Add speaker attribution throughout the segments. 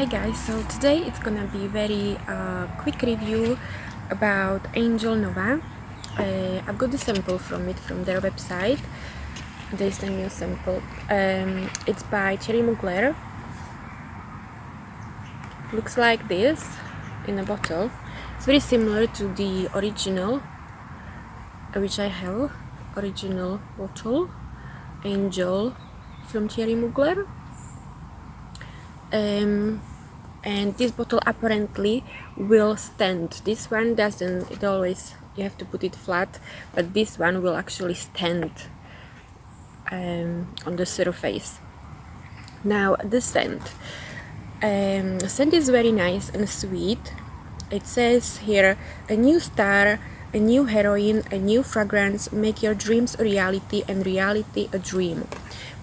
Speaker 1: guys, so today it's gonna be very quick review about Angel Nova. I've got the sample from their website. They sent me a sample. It's by Thierry Mugler. Looks like this in a bottle. It's very similar to the original, which I have. Original bottle, Angel from Thierry Mugler. And this bottle apparently will stand. This one doesn't. It always, you have to put it flat, but this one will actually stand on the surface. Now the scent. Scent is very nice and sweet. It says here, a new star, a new heroine, a new fragrance, make your dreams a reality and reality a dream.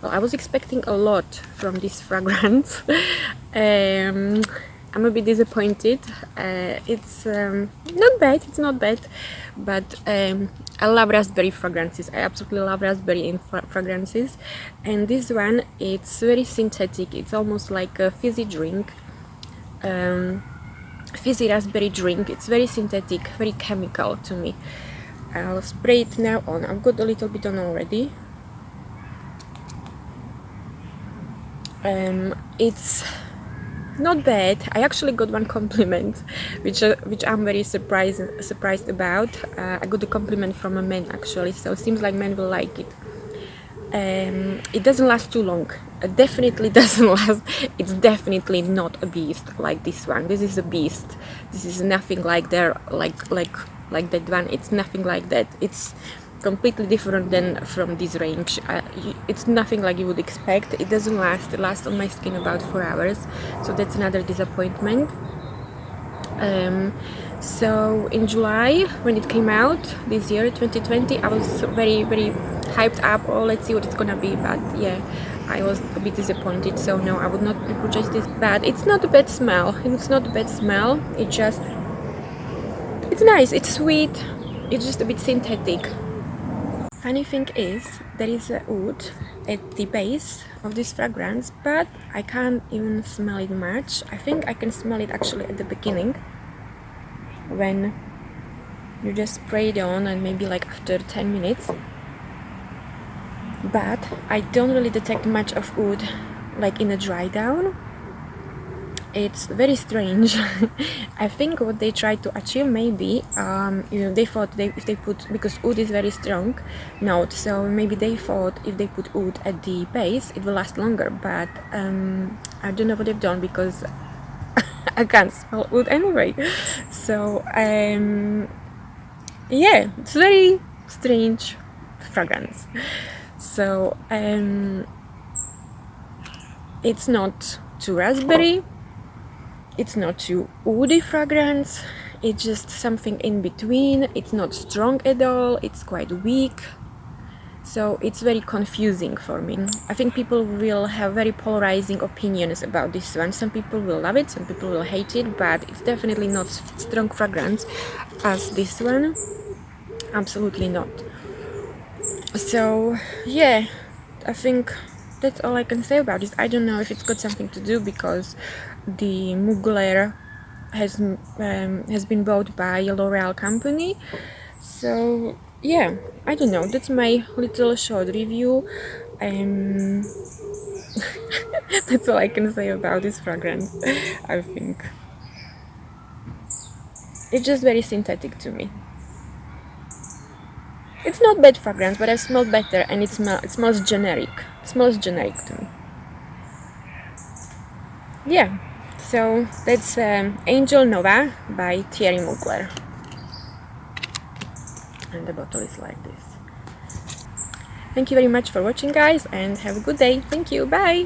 Speaker 1: Well, I was expecting a lot from this fragrance. I'm a bit disappointed. It's not bad, it's not bad, but I love raspberry fragrances. I absolutely love raspberry in fragrances, and this one, it's very synthetic. It's almost like a fizzy drink, fizzy raspberry drink. It's very synthetic, very chemical to me. I'll spray it now on. I've got a little bit on already. It's not bad. I actually got one compliment, which I'm very surprised about. I got a compliment from a man actually, so it seems like men will like it. It doesn't last too long. It definitely doesn't last. It's definitely not a beast like this one. This is a beast. This is nothing like that. Like that one. It's nothing like that. It's completely different than from this range. It's nothing like you would expect. It doesn't last. It lasts on my skin about 4 hours, so that's another disappointment. So in July, when it came out this year, 2020, I was very hyped up. Oh, let's see what it's gonna be. But yeah, I was a bit disappointed. So no, I would not repurchase this. But it's not a bad smell. It's not a bad smell. It's nice. It's sweet. It's just a bit synthetic. Funny thing is, there is a wood at the base of this fragrance, but I can't even smell it much. I think I can smell it actually at the beginning, when you just spray it on, and maybe like after 10 minutes. But I don't really detect much of wood like in a dry down. It's very strange. I think what they tried to achieve, maybe, they thought if they put, because wood is very strong note, so maybe they thought if they put wood at the base, it will last longer. But I don't know what they've done, because I can't smell wood anyway. So yeah, it's very strange fragrance. So it's not too raspberry. It's not too woody fragrance, it's just something in between. It's not strong at all, it's quite weak, so it's very confusing for me. I think people will have very polarizing opinions about this one. Some people will love it, some people will hate it, but it's definitely not strong fragrance as this one. Absolutely not. So yeah, I think that's all I can say about this. I don't know if it's got something to do because the Mugler has been bought by a L'Oreal company. So yeah, I don't know. That's my little short review. That's all I can say about this fragrance. I think it's just very synthetic to me. It's not bad fragrance, but I've smelled better, and it smells generic. It smells generic to me. Yeah, so that's Angel Nova by Thierry Mugler. And the bottle is like this. Thank you very much for watching, guys, and have a good day. Thank you, bye!